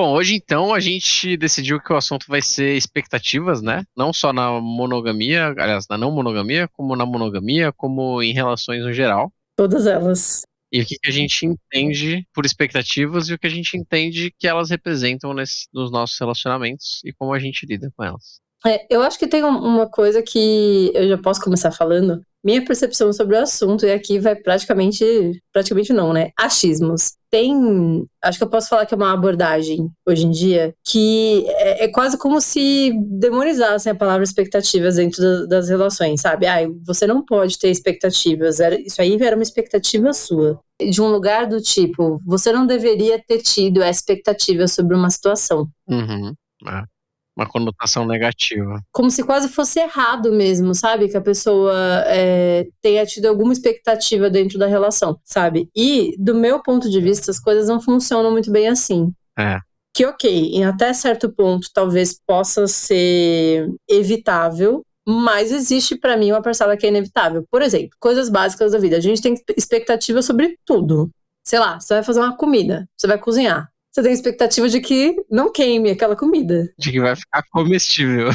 Bom, hoje então a gente decidiu que o assunto vai ser expectativas, né? Não só na monogamia, aliás, na não monogamia, como na monogamia, como em relações no geral. Todas elas. E o que a gente entende por expectativas e o que a gente entende que elas representam nos nossos relacionamentos e como a gente lida com elas. Eu acho que tem uma coisa que eu já posso começar falando. Minha percepção sobre o assunto, e aqui vai praticamente não, né? Achismos. Acho que eu posso falar que é uma abordagem, hoje em dia, que é quase como se demonizassem a palavra expectativas dentro das relações, sabe? Você não pode ter expectativas, isso aí era uma expectativa sua. De um lugar do tipo, você não deveria ter tido a expectativa sobre uma situação. Uhum. Uma conotação negativa. Como se quase fosse errado mesmo, sabe? Que a pessoa tenha tido alguma expectativa dentro da relação, sabe? E, do meu ponto de vista, as coisas não funcionam muito bem assim. Que, ok, em até certo ponto, talvez possa ser evitável, mas existe pra mim uma parcela que é inevitável. Por exemplo, coisas básicas da vida. A gente tem expectativa sobre tudo. Sei lá, você vai fazer uma comida, você vai cozinhar. Você tem expectativa de que não queime aquela comida. De que vai ficar comestível.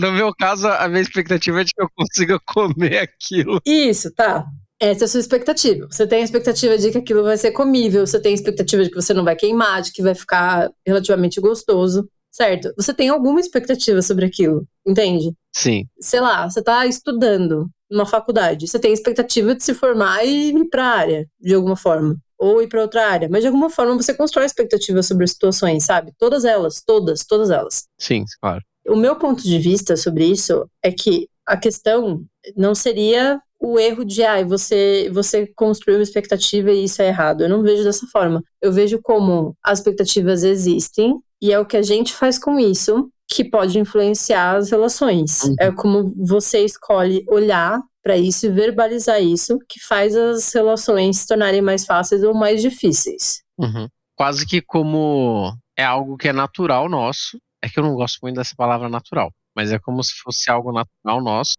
No meu caso, a minha expectativa é de que eu consiga comer aquilo. Isso, tá. Essa é a sua expectativa. Você tem a expectativa de que aquilo vai ser comível, você tem a expectativa de que você não vai queimar, de que vai ficar relativamente gostoso, certo? Você tem alguma expectativa sobre aquilo, entende? Sim. Sei lá, você tá estudando numa faculdade, você tem a expectativa de se formar e ir pra área, de alguma forma. Ou ir pra outra área. Mas de alguma forma você constrói expectativas sobre as situações, sabe? Todas elas, todas elas. Sim, claro. O meu ponto de vista sobre isso é que a questão não seria o erro de você construiu uma expectativa e isso é errado. Eu não vejo dessa forma. Eu vejo como as expectativas existem e é o que a gente faz com isso que pode influenciar as relações. Uhum. É como você escolhe olhar para isso e verbalizar isso que faz as relações se tornarem mais fáceis ou mais difíceis. Uhum. Quase que como é algo que é natural nosso. É que eu não gosto muito dessa palavra natural, mas é como se fosse algo natural nosso.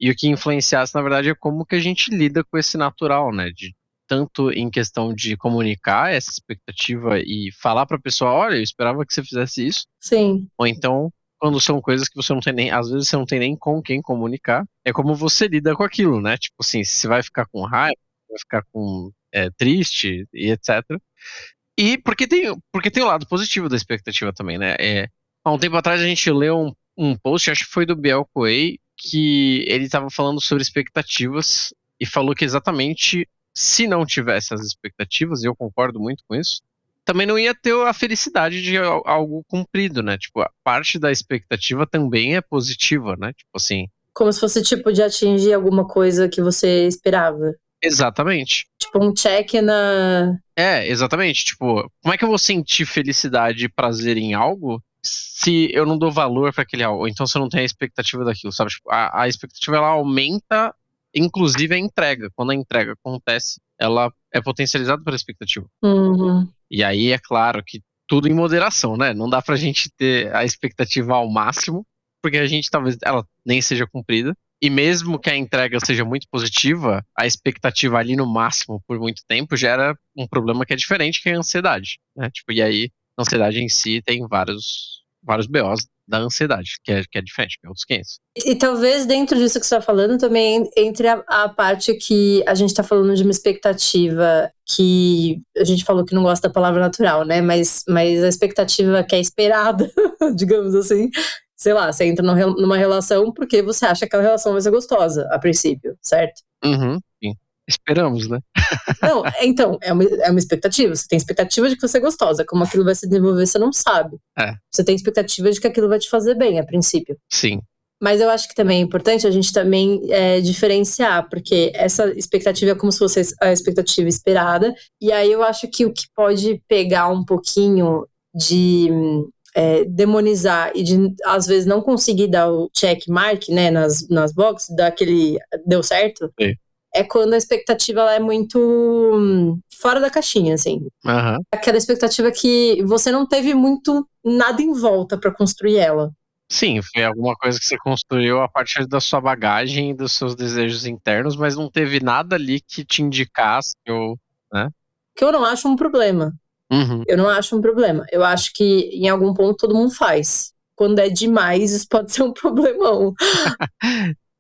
E o que influenciasse, na verdade, é como que a gente lida com esse natural, né? Tanto em questão de comunicar essa expectativa e falar pra pessoa, olha, eu esperava que você fizesse isso. Sim. Ou então, quando são coisas que você não tem nem, às vezes você não tem nem com quem comunicar, é como você lida com aquilo, né? Tipo assim, se você vai ficar com raiva, vai ficar triste e etc. E porque tem o lado positivo da expectativa também, né? Há um tempo atrás a gente leu um post, acho que foi do Biel Coelho, que ele estava falando sobre expectativas e falou que exatamente se não tivesse as expectativas, e eu concordo muito com isso, também não ia ter a felicidade de algo cumprido, né? Tipo, a parte da expectativa também é positiva, né? Tipo assim. Como se fosse tipo de atingir alguma coisa que você esperava. Exatamente. Tipo um check na... Exatamente. Tipo, como é que eu vou sentir felicidade e prazer em algo se eu não dou valor para aquele algo? Ou então se eu não tenho a expectativa daquilo, sabe? Tipo, a expectativa, ela aumenta, inclusive a entrega. Quando a entrega acontece, ela é potencializada pela expectativa. Uhum. E aí, é claro que tudo em moderação, né? Não dá pra gente ter a expectativa ao máximo, porque a gente talvez ela nem seja cumprida. E mesmo que a entrega seja muito positiva, a expectativa ali no máximo por muito tempo gera um problema que é diferente, que é a ansiedade, né? Tipo, e aí, a ansiedade em si tem vários BOs da ansiedade, que é diferente, que é outros 500. E talvez dentro disso que você está falando também entre a parte que a gente está falando de uma expectativa que a gente falou que não gosta da palavra natural, né? Mas a expectativa que é esperada, digamos assim. Sei lá, você entra numa relação porque você acha que aquela relação vai ser gostosa, a princípio, certo? Uhum, sim. Esperamos, né? Não, então, é uma expectativa. Você tem expectativa de que você é gostosa. Como aquilo vai se desenvolver, você não sabe. Você tem expectativa de que aquilo vai te fazer bem, a princípio. Sim. Mas eu acho que também é importante a gente também diferenciar, porque essa expectativa é como se fosse a expectativa esperada. E aí eu acho que o que pode pegar um pouquinho de demonizar e de, às vezes, não conseguir dar o check mark, né, nas boxes, daquele deu certo, Sim. é quando a expectativa ela é muito fora da caixinha, assim. Uhum. Aquela expectativa que você não teve muito nada em volta para construir ela. Sim, foi alguma coisa que você construiu a partir da sua bagagem e dos seus desejos internos, mas não teve nada ali que te indicasse ou, né? Que eu não acho um problema. Uhum. Eu não acho um problema. Eu acho que em algum ponto todo mundo faz. Quando é demais, isso pode ser um problemão.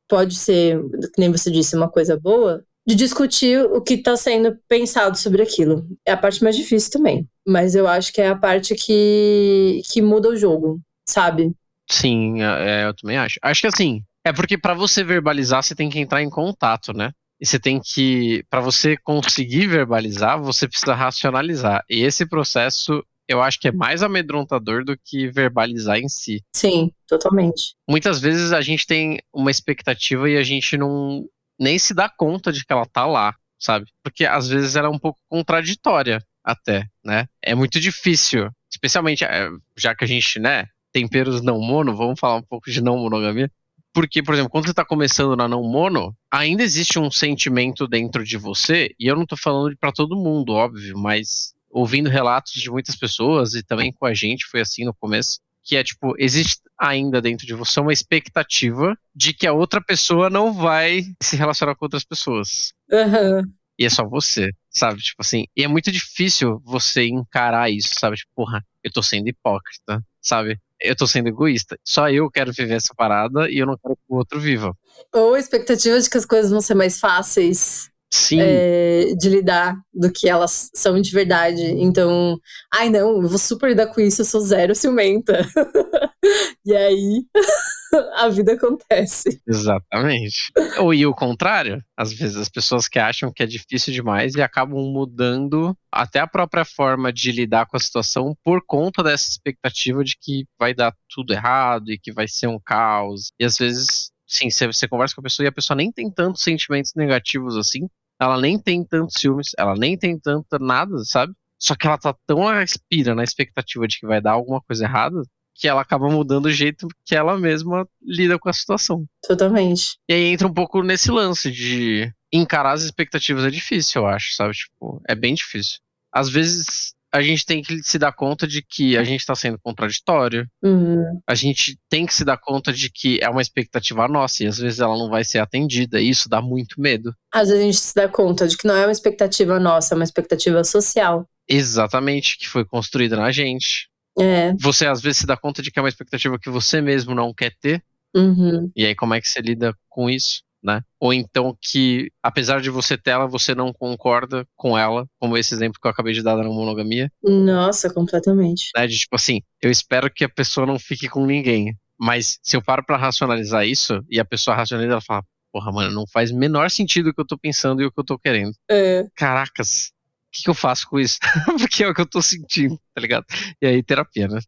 Pode ser, que nem você disse, uma coisa boa, de discutir o que está sendo pensado sobre aquilo. É a parte mais difícil também. Mas eu acho que é a parte que muda o jogo, sabe? Sim, eu também acho. Acho que assim, é porque pra você verbalizar, você tem que entrar em contato, né? E você tem que, pra você conseguir verbalizar, você precisa racionalizar. E esse processo, eu acho que é mais amedrontador do que verbalizar em si. Sim, totalmente. Muitas vezes a gente tem uma expectativa e a gente não nem se dá conta de que ela tá lá, sabe? Porque às vezes ela é um pouco contraditória até, né? É muito difícil, especialmente já que a gente, né, temperos não mono, vamos falar um pouco de não monogamia. Porque, por exemplo, quando você tá começando na não mono, ainda existe um sentimento dentro de você, e eu não tô falando pra todo mundo, óbvio, mas ouvindo relatos de muitas pessoas e também com a gente, foi assim no começo, que é tipo, existe ainda dentro de você uma expectativa de que a outra pessoa não vai se relacionar com outras pessoas. Uhum. E é só você, sabe? Tipo assim, e é muito difícil você encarar isso, sabe? Tipo, porra, eu tô sendo hipócrita, sabe? Eu tô sendo egoísta. Só eu quero viver essa parada e eu não quero que o outro viva. Ou a expectativa de que as coisas vão ser mais fáceis Sim, de lidar do que elas são de verdade. Então, ai não, eu vou super lidar com isso, eu sou zero ciumenta. E aí a vida acontece. exatamente. Ou e o contrário, às vezes as pessoas que acham que é difícil demais e acabam mudando até a própria forma de lidar com a situação por conta dessa expectativa de que vai dar tudo errado e que vai ser um caos. E às vezes, sim, você conversa com a pessoa e a pessoa nem tem tantos sentimentos negativos assim, ela nem tem tantos ciúmes, ela nem tem tanta nada, sabe? Só que ela tá tão aspira na expectativa de que vai dar alguma coisa errada que ela acaba mudando o jeito que ela mesma lida com a situação. Totalmente. E aí entra um pouco nesse lance de encarar as expectativas é difícil, eu acho, sabe? Tipo, é bem difícil. Às vezes a gente tem que se dar conta de que a gente tá sendo contraditório. Uhum. A gente tem que se dar conta de que é uma expectativa nossa e às vezes ela não vai ser atendida. E isso dá muito medo. Às vezes a gente se dá conta de que não é uma expectativa nossa, é uma expectativa social. Exatamente, que foi construída na gente. É. Você às vezes se dá conta de que é uma expectativa que você mesmo não quer ter. Uhum. E aí, como é que você lida com isso, né? Ou então que, apesar de você ter ela, você não concorda com ela, como esse exemplo que eu acabei de dar da monogamia, Nossa, completamente. né? De tipo assim, eu espero que a pessoa não fique com ninguém. Mas se eu paro pra racionalizar isso, e a pessoa racionaliza, ela fala, porra, mano, não faz o menor sentido o que eu tô pensando e o que eu tô querendo. É. Caracas, o que eu faço com isso? Porque é o que eu tô sentindo, tá ligado? E aí, terapia, né?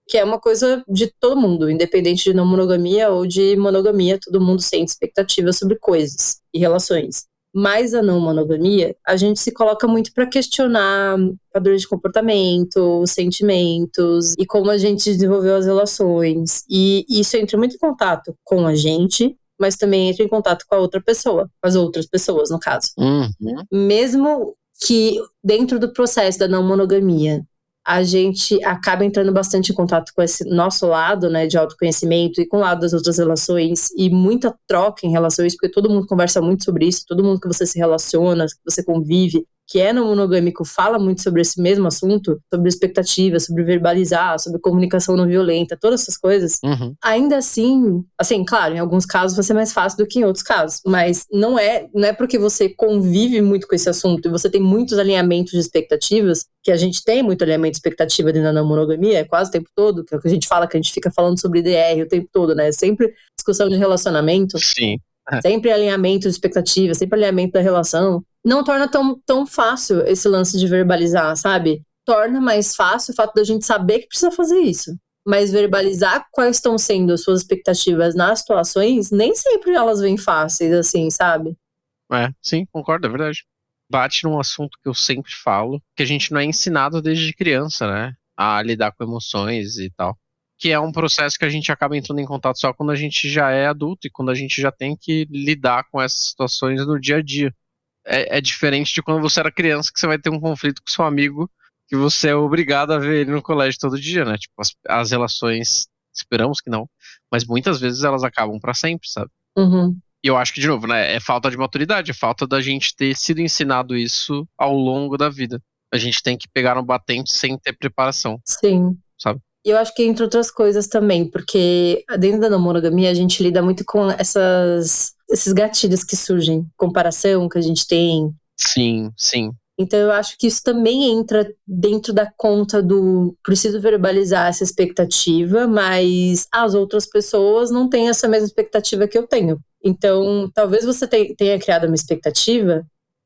Que é uma coisa de todo mundo, independente de não monogamia ou de monogamia, todo mundo sente expectativas sobre coisas e relações. Mas a não monogamia, a gente se coloca muito para questionar padrões de comportamento, sentimentos e como a gente desenvolveu as relações. E isso entra muito em contato com a gente, mas também entra em contato com a outra pessoa, com as outras pessoas, no caso. Uhum. Mesmo que dentro do processo da não monogamia a gente acaba entrando bastante em contato com esse nosso lado, né, de autoconhecimento e com o lado das outras relações e muita troca em relação a isso, porque todo mundo conversa muito sobre isso, todo mundo que você se relaciona, que você convive, que é não monogâmico, fala muito sobre esse mesmo assunto, sobre expectativas, sobre verbalizar, sobre comunicação não violenta, todas essas coisas. Uhum. Ainda assim, claro, em alguns casos vai ser mais fácil do que em outros casos, mas não é porque você convive muito com esse assunto e você tem muitos alinhamentos de expectativas, que a gente tem muito alinhamento de expectativa dentro da não monogamia, é quase o tempo todo, que é o que a gente fala, que a gente fica falando sobre DR o tempo todo, né? Sempre discussão de relacionamento. Sim. Sempre alinhamento de expectativa, sempre alinhamento da relação. Não torna tão fácil esse lance de verbalizar, sabe? Torna mais fácil o fato da gente saber que precisa fazer isso. Mas verbalizar quais estão sendo as suas expectativas nas situações, nem sempre elas vêm fáceis, assim, sabe? Sim, concordo, é verdade. Bate num assunto que eu sempre falo, que a gente não é ensinado desde criança, né? A lidar com emoções e tal. Que é um processo que a gente acaba entrando em contato só quando a gente já é adulto e quando a gente já tem que lidar com essas situações no dia a dia. É diferente de quando você era criança, que você vai ter um conflito com seu amigo, que você é obrigado a ver ele no colégio todo dia, né? Tipo, as relações, esperamos que não, mas muitas vezes elas acabam pra sempre, sabe? Uhum. E eu acho que, de novo, né, é falta de maturidade, é falta da gente ter sido ensinado isso ao longo da vida. a gente tem que pegar no batente sem ter preparação. Sim. Sabe? E eu acho que entre outras coisas também, porque dentro da não monogamia a gente lida muito com esses gatilhos que surgem, comparação que a gente tem. Sim, sim. Então eu acho que isso também entra dentro da conta do preciso verbalizar essa expectativa, mas as outras pessoas não têm essa mesma expectativa que eu tenho. Então talvez você tenha criado uma expectativa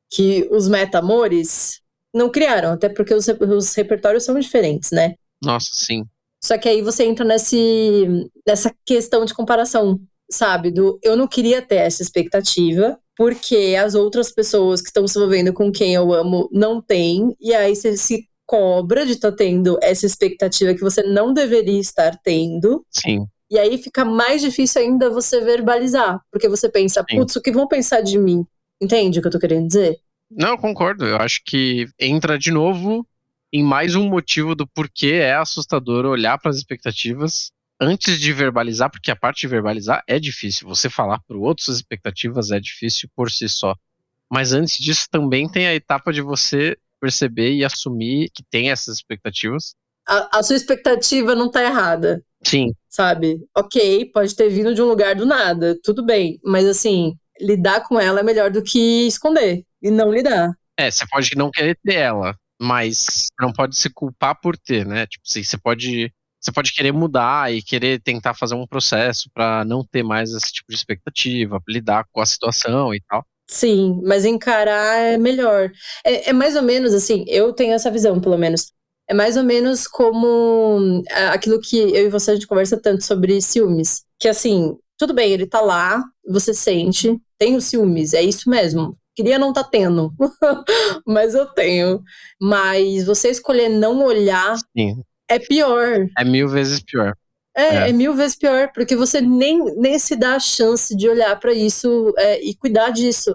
que os meta-amores não criaram, até porque os repertórios são diferentes, né? Nossa, sim. Só que aí você entra nessa questão de comparação, sabe? Eu não queria ter essa expectativa, porque as outras pessoas que estão se envolvendo com quem eu amo não têm, e aí você se cobra de estar tendo essa expectativa que você não deveria estar tendo. Sim. E aí fica mais difícil ainda você verbalizar, porque você pensa, putz, o que vão pensar de mim? Entende o que eu tô querendo dizer? Não, eu concordo. Eu acho que entra de novo em mais um motivo do porquê é assustador olhar para as expectativas antes de verbalizar, porque a parte de verbalizar é difícil. Você falar para o outro suas expectativas é difícil por si só. Mas antes disso também tem a etapa de você perceber e assumir que tem essas expectativas. A sua expectativa não tá errada. Sim. Sabe? Ok, pode ter vindo de um lugar do nada, tudo bem. Mas assim, lidar com ela é melhor do que esconder e não lidar. Você pode não querer ter ela, mas não pode se culpar por ter, né? Tipo assim, você pode querer mudar e querer tentar fazer um processo pra não ter mais esse tipo de expectativa, lidar com a situação e tal. Sim, mas encarar é melhor. É mais ou menos assim, eu tenho essa visão, pelo menos. É mais ou menos como aquilo que eu e você a gente conversa tanto sobre ciúmes. Que assim, tudo bem, ele tá lá, você sente, tem os ciúmes, é isso mesmo. Queria não tá tendo, mas eu tenho. Mas você escolher não olhar Sim. é pior. É 1000 vezes pior. É 1000 vezes pior, porque você nem se dá a chance de olhar pra isso e cuidar disso.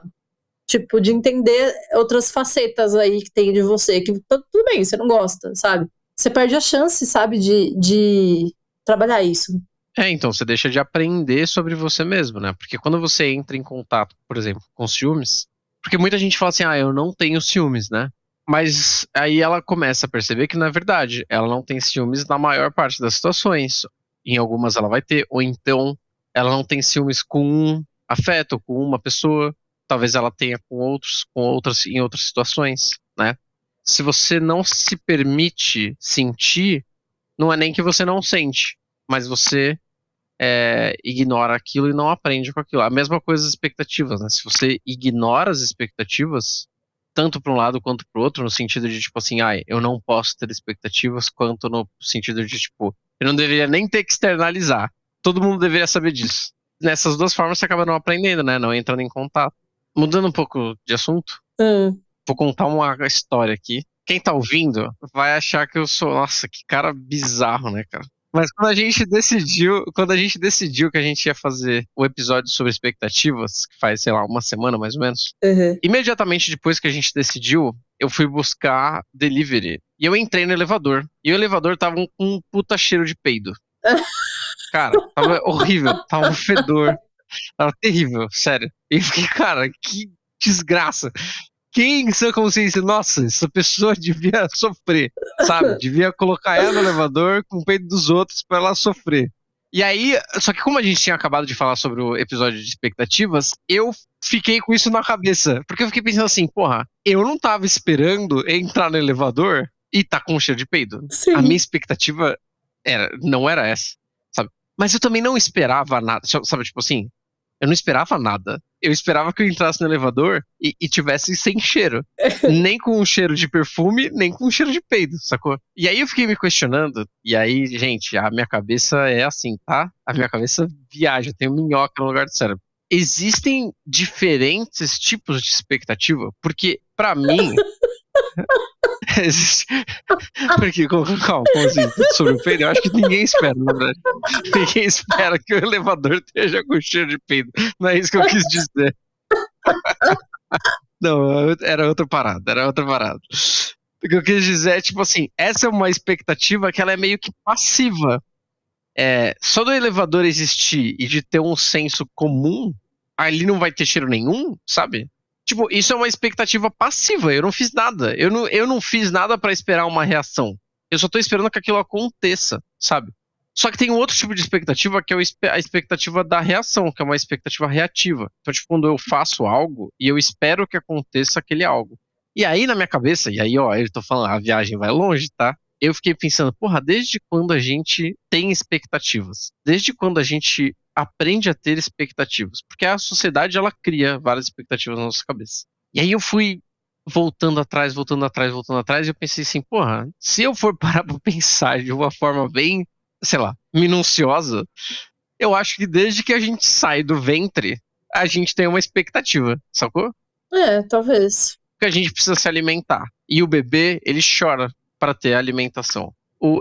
Tipo, de entender outras facetas aí que tem de você, que tudo bem, você não gosta, sabe? Você perde a chance, sabe, de trabalhar isso. Então, você deixa de aprender sobre você mesmo, né? Porque quando você entra em contato, por exemplo, com ciúmes, porque muita gente fala assim, eu não tenho ciúmes, né? Mas aí ela começa a perceber que, na verdade, ela não tem ciúmes na maior parte das situações. Em algumas ela vai ter, ou então ela não tem ciúmes com um afeto, com uma pessoa. Talvez ela tenha com outras, em outras situações, né? Se você não se permite sentir, não é nem que você não sente, mas você ignora aquilo e não aprende com aquilo. A mesma coisa as expectativas, né? Se você ignora as expectativas, tanto para um lado quanto para o outro, no sentido de tipo assim, eu não posso ter expectativas, quanto no sentido de tipo, eu não deveria nem ter que externalizar. Todo mundo deveria saber disso. Nessas duas formas você acaba não aprendendo, né? Não entrando em contato. Mudando um pouco de assunto, vou contar uma história aqui. Quem tá ouvindo vai achar que eu sou, nossa, que cara bizarro, né, cara? Mas quando a gente decidiu que a gente ia fazer o episódio sobre expectativas, que faz, sei lá, uma semana mais ou menos, imediatamente depois que a gente decidiu, eu fui buscar delivery. E eu entrei no elevador. E o elevador tava com um puta cheiro de peido. Cara, tava horrível, tava um fedor. Tava terrível, sério. E eu fiquei, cara, que desgraça. Quem em sua consciência, nossa, essa pessoa devia sofrer, sabe? Devia colocar ela no elevador com o peito dos outros pra ela sofrer. E aí, só que como a gente tinha acabado de falar sobre o episódio de expectativas, eu fiquei com isso na cabeça. Porque eu fiquei pensando assim, porra, eu não tava esperando entrar no elevador e tá com um cheiro de peido. Sim. A minha expectativa não era essa, sabe? Mas eu também não esperava nada, sabe? Tipo assim, eu não esperava nada. Eu esperava que eu entrasse no elevador e tivesse sem cheiro. Nem com um cheiro de perfume, nem com um cheiro de peido, sacou? E aí eu fiquei me questionando, e aí, gente, a minha cabeça é assim, tá? A minha cabeça viaja, tem minhoca no lugar do cérebro. Existem diferentes tipos de expectativa, porque, pra mim... Porque, calma, como assim? Tudo sobre o peido? Eu acho que ninguém espera, na verdade. Ninguém espera que o elevador esteja com cheiro de peido. Não é isso que eu quis dizer. Não, era outra parada. O que eu quis dizer é, tipo assim, essa é uma expectativa que ela é meio que passiva. Só do elevador existir e de ter um senso comum, ali não vai ter cheiro nenhum, sabe? Tipo, isso é uma expectativa passiva. Eu não fiz nada. Eu não fiz nada pra esperar uma reação. Eu só tô esperando que aquilo aconteça, sabe? Só que tem um outro tipo de expectativa que é a expectativa da reação, que é uma expectativa reativa. Então, tipo, quando eu faço algo e eu espero que aconteça aquele algo. E aí, na minha cabeça, e aí, ó, eu tô falando, a viagem vai longe, tá? Eu fiquei pensando, porra, desde quando a gente tem expectativas? Desde quando a gente aprende a ter expectativas? Porque a sociedade, ela cria várias expectativas na nossa cabeça. E aí eu fui voltando atrás, e eu pensei assim, porra, se eu for parar pra pensar de uma forma bem, sei lá, minuciosa, eu acho que desde que a gente sai do ventre, a gente tem uma expectativa, sacou? Talvez. Porque a gente precisa se alimentar. E o bebê, ele chora para ter alimentação.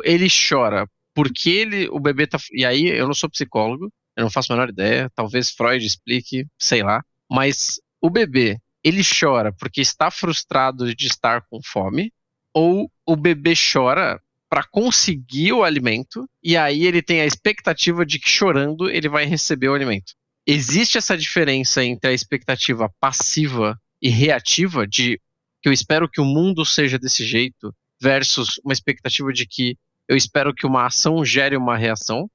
Ele chora porque o bebê tá. E aí, eu não sou psicólogo, eu não faço a menor ideia, talvez Freud explique, sei lá. Mas o bebê, ele chora porque está frustrado de estar com fome, ou o bebê chora para conseguir o alimento, e aí ele tem a expectativa de que chorando ele vai receber o alimento. Existe essa diferença entre a expectativa passiva e reativa de que eu espero que o mundo seja desse jeito versus uma expectativa de que eu espero que uma ação gere uma reação,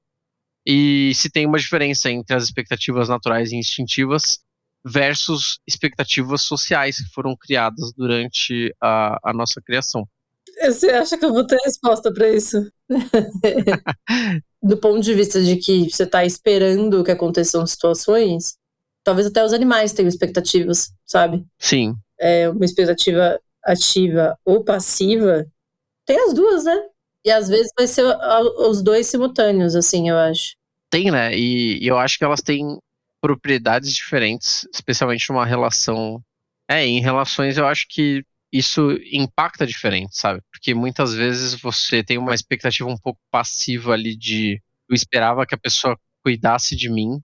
e se tem uma diferença entre as expectativas naturais e instintivas versus expectativas sociais que foram criadas durante a nossa criação. Você acha que eu vou ter resposta pra isso? Do ponto de vista de que você tá esperando que aconteçam situações, talvez até os animais tenham expectativas, sabe? Sim. Uma expectativa ativa ou passiva, tem as duas, né? E às vezes vai ser os dois simultâneos, assim, eu acho. Tem, né? E eu acho que elas têm propriedades diferentes, especialmente numa relação. Em relações eu acho que isso impacta diferente, sabe? Porque muitas vezes você tem uma expectativa um pouco passiva ali de eu esperava que a pessoa cuidasse de mim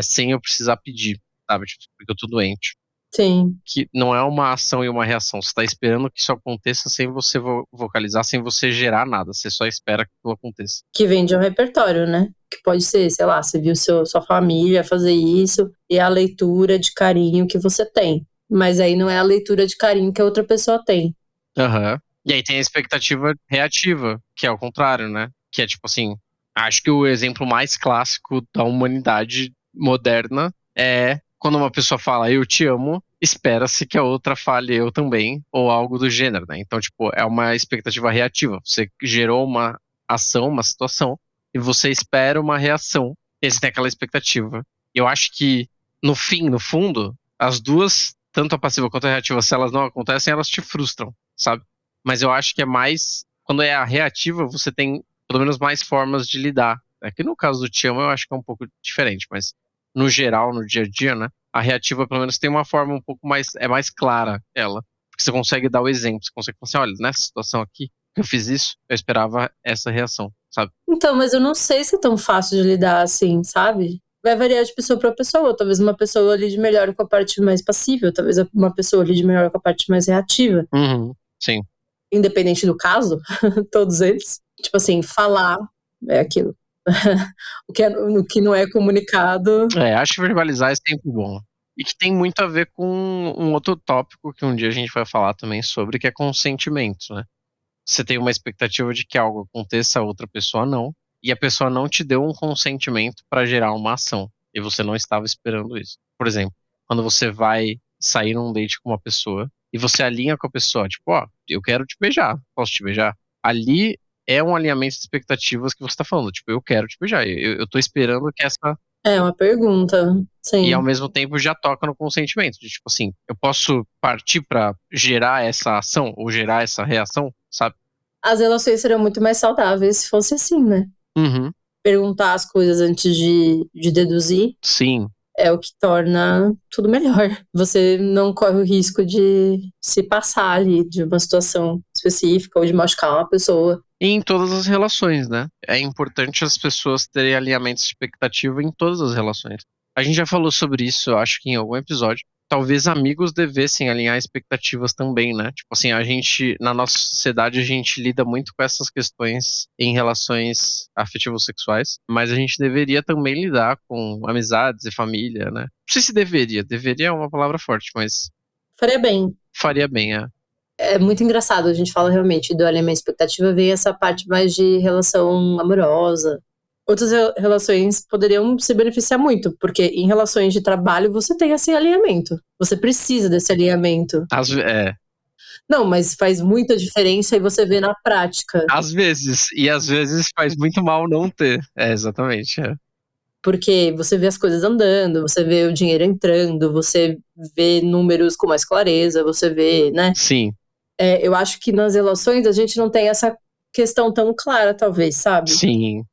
sem eu precisar pedir, sabe? Tipo, porque eu tô doente. Sim. Que não é uma ação e uma reação. Você tá esperando que isso aconteça sem você vocalizar, sem você gerar nada. Você só espera que aquilo aconteça. Que vem de um repertório, né? Que pode ser, sei lá, você viu sua família fazer isso e é a leitura de carinho que você tem. Mas aí não é a leitura de carinho que a outra pessoa tem. Aham. E aí tem a expectativa reativa, que é o contrário, né? Que é tipo assim, acho que o exemplo mais clássico da humanidade moderna é quando uma pessoa fala eu te amo, espera-se que a outra fale eu também, ou algo do gênero, né? Então, tipo, é uma expectativa reativa. Você gerou uma ação, uma situação, e você espera uma reação. E você tem aquela expectativa. Eu acho que, no fim, no fundo, as duas, tanto a passiva quanto a reativa, se elas não acontecem, elas te frustram, sabe? Mas eu acho que é mais. Quando é a reativa, você tem pelo menos mais formas de lidar. Aqui no caso do Te Amo, eu acho que é um pouco diferente, mas no geral, no dia a dia, né? A reativa, pelo menos, tem uma forma um pouco mais. É mais clara, ela. Porque você consegue dar o exemplo, você consegue falar assim: olha, nessa situação aqui, que eu fiz isso, eu esperava essa reação, sabe? Então, mas eu não sei se é tão fácil de lidar assim, sabe? Vai variar de pessoa para pessoa. Talvez uma pessoa lide melhor com a parte mais passiva, talvez uma pessoa lide melhor com a parte mais reativa. Uhum, sim. Independente do caso, todos eles. Tipo assim, falar é aquilo. O que não é comunicado. Acho que verbalizar é sempre bom. E que tem muito a ver com um outro tópico que um dia a gente vai falar também sobre, que é consentimento, né? Você tem uma expectativa de que algo aconteça, a outra pessoa não, e a pessoa não te deu um consentimento para gerar uma ação, e você não estava esperando isso. Por exemplo, quando você vai sair num date com uma pessoa e você alinha com a pessoa, tipo, ó, eu quero te beijar, posso te beijar? Ali é um alinhamento de expectativas que você tá falando, tipo, eu quero te beijar, eu tô esperando que essa. É uma pergunta, sim. E ao mesmo tempo já toca no consentimento, de tipo assim, eu posso partir para gerar essa ação ou gerar essa reação, sabe? As relações seriam muito mais saudáveis se fosse assim, né? Uhum. Perguntar as coisas antes de deduzir. Sim. É o que torna tudo melhor. Você não corre o risco de se passar ali de uma situação específica ou de machucar uma pessoa. E em todas as relações, né? É importante as pessoas terem alinhamentos de expectativa em todas as relações. A gente já falou sobre isso, eu acho que em algum episódio. Talvez amigos devessem alinhar expectativas também, né? Tipo assim, na nossa sociedade, a gente lida muito com essas questões em relações afetivo-sexuais, mas a gente deveria também lidar com amizades e família, né? Não sei se deveria é uma palavra forte, mas Faria bem. Faria bem, é. É muito engraçado, a gente fala realmente do alinhamento de expectativa, vem essa parte mais de relação amorosa. Outras relações poderiam se beneficiar muito, porque em relações de trabalho você tem esse alinhamento. Você precisa desse alinhamento. Não, mas faz muita diferença e você vê na prática. Às vezes. E às vezes faz muito mal não ter. Exatamente. Porque você vê as coisas andando, você vê o dinheiro entrando, você vê números com mais clareza, você vê, né? Sim. Eu acho que nas relações a gente não tem essa questão tão clara, talvez, sabe? Sim.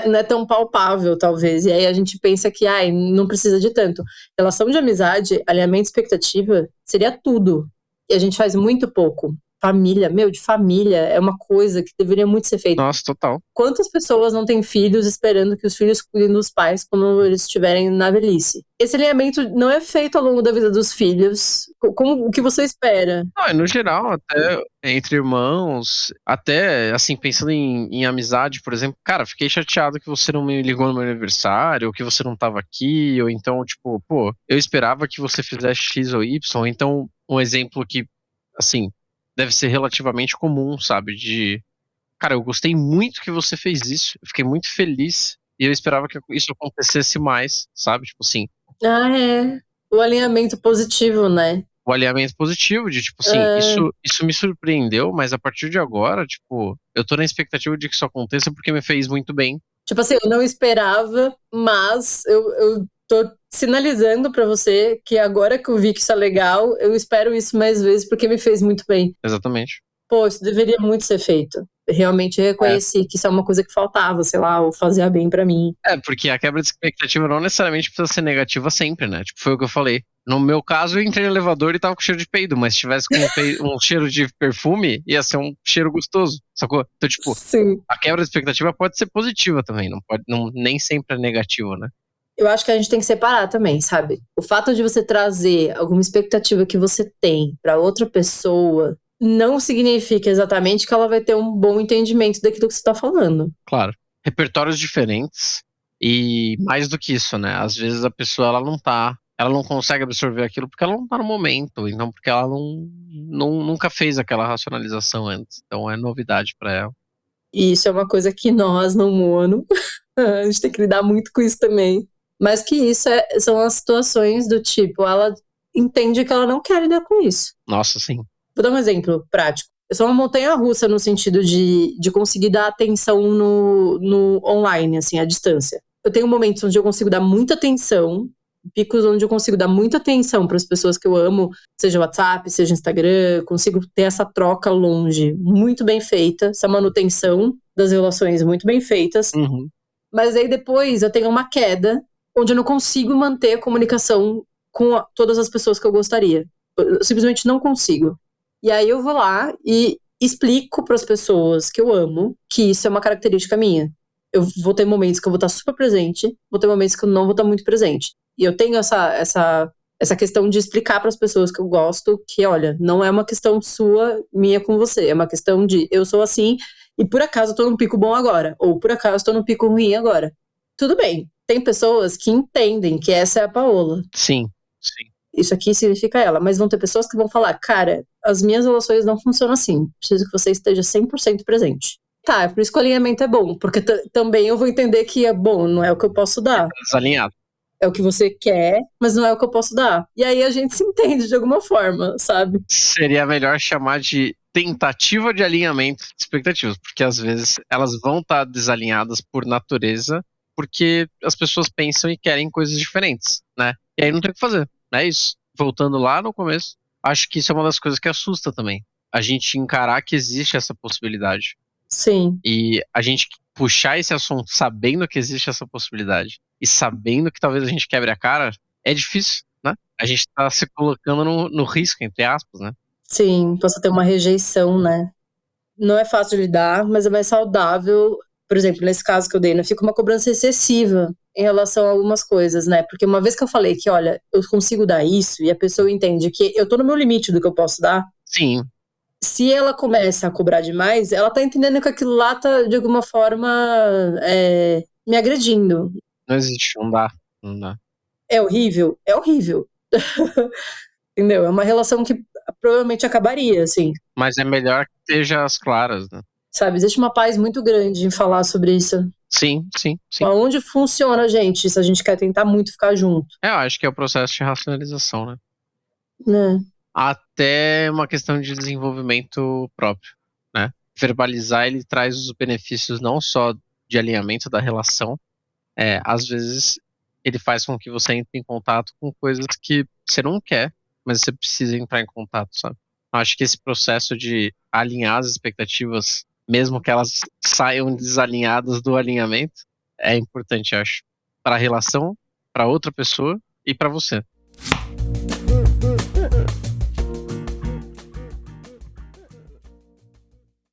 Não é tão palpável, talvez. E aí a gente pensa que, não precisa de tanto. Relação de amizade, alinhamento de expectativa, seria tudo. E a gente faz muito pouco. Família, de família é uma coisa que deveria muito ser feita. Nossa, total. Quantas pessoas não têm filhos esperando que os filhos cuidem dos pais quando eles estiverem na velhice? Esse alinhamento não é feito ao longo da vida dos filhos. Como o que você espera? Não, no geral, até entre irmãos, até, assim, pensando em amizade, por exemplo, cara, fiquei chateado que você não me ligou no meu aniversário, ou que você não tava aqui, ou então, tipo, pô, eu esperava que você fizesse X ou Y, então, um exemplo que, assim, deve ser relativamente comum, sabe, cara, eu gostei muito que você fez isso, eu fiquei muito feliz, e eu esperava que isso acontecesse mais, sabe, tipo assim. O alinhamento positivo, né? O alinhamento positivo de, tipo assim, isso me surpreendeu, mas a partir de agora, tipo, eu tô na expectativa de que isso aconteça porque me fez muito bem. Tipo assim, eu não esperava, mas eu tô sinalizando pra você que agora que eu vi que isso é legal, eu espero isso mais vezes porque me fez muito bem. Exatamente. Pô, isso deveria muito ser feito. Realmente reconheci que isso é uma coisa que faltava, sei lá, ou fazia bem pra mim. Porque a quebra de expectativa não necessariamente precisa ser negativa sempre, né? Tipo, foi o que eu falei. No meu caso, eu entrei no elevador e tava com cheiro de peido, mas se tivesse com um cheiro de perfume, ia ser um cheiro gostoso, sacou? Então, tipo, Sim. A quebra de expectativa pode ser positiva também, nem sempre é negativa, né? Eu acho que a gente tem que separar também, sabe? O fato de você trazer alguma expectativa que você tem pra outra pessoa não significa exatamente que ela vai ter um bom entendimento daquilo que você tá falando. Claro. Repertórios diferentes e mais do que isso, né? Às vezes a pessoa ela não consegue absorver aquilo porque ela não tá no momento, então porque ela nunca fez aquela racionalização antes, então é novidade pra ela. E isso é uma coisa que nós, no mono, a gente tem que lidar muito com isso também. Mas que isso são as situações do tipo, ela entende que ela não quer lidar com isso. Nossa, sim. Vou dar um exemplo prático. Eu sou uma montanha-russa no sentido de conseguir dar atenção no online, assim, à distância. Eu tenho momentos onde eu consigo dar muita atenção, picos onde eu consigo dar muita atenção para as pessoas que eu amo, seja WhatsApp, seja Instagram, consigo ter essa troca longe, muito bem feita, essa manutenção das relações muito bem feitas. Uhum. Mas aí depois eu tenho uma queda, onde eu não consigo manter a comunicação com todas as pessoas que eu gostaria. Eu simplesmente não consigo. E aí eu vou lá e explico para as pessoas que eu amo que isso é uma característica minha. Eu vou ter momentos que eu vou estar super presente, vou ter momentos que eu não vou estar muito presente. E eu tenho essa questão de explicar para as pessoas que eu gosto que, olha, não é uma questão sua, minha com você, é uma questão de eu sou assim e por acaso eu tô num pico bom agora, ou por acaso eu tô num pico ruim agora. Tudo bem, tem pessoas que entendem que essa é a Paola. Sim. Isso aqui significa ela, mas vão ter pessoas que vão falar, cara, as minhas relações não funcionam assim, preciso que você esteja 100% presente. Tá, é por isso que o alinhamento é bom, porque também eu vou entender que é bom, não é o que eu posso dar. Desalinhado. É o que você quer, mas não é o que eu posso dar. E aí a gente se entende de alguma forma, sabe? Seria melhor chamar de tentativa de alinhamento de expectativas, porque às vezes elas vão estar desalinhadas por natureza, porque as pessoas pensam e querem coisas diferentes, né? E aí não tem o que fazer, é isso. Voltando lá no começo, acho que isso é uma das coisas que assusta também. A gente encarar que existe essa possibilidade. Sim. E a gente puxar esse assunto sabendo que existe essa possibilidade e sabendo que talvez a gente quebre a cara, é difícil, né? A gente tá se colocando no risco, entre aspas, né? Sim, possa ter uma rejeição, né? Não é fácil de lidar, mas é mais saudável. Por exemplo, nesse caso que eu dei, não fica uma cobrança excessiva em relação a algumas coisas, né? Porque uma vez que eu falei que, olha, eu consigo dar isso, e a pessoa entende que eu tô no meu limite do que eu posso dar. Sim. Se ela começa a cobrar demais, ela tá entendendo que aquilo lá tá, de alguma forma, me agredindo. Não existe, não dá. É horrível? É horrível. entendeu? É uma relação que provavelmente acabaria, assim. Mas é melhor que esteja às claras, né? Sabe, existe uma paz muito grande em falar sobre isso. Sim. Aonde funciona, gente, se a gente quer tentar muito ficar junto? Eu acho que é o processo de racionalização, né? Né? Até uma questão de desenvolvimento próprio, né? Verbalizar, ele traz os benefícios não só de alinhamento da relação, às vezes ele faz com que você entre em contato com coisas que você não quer, mas você precisa entrar em contato, sabe? Acho que esse processo de alinhar as expectativas, mesmo que elas saiam desalinhadas do alinhamento, é importante, acho, para a relação, para outra pessoa e para você.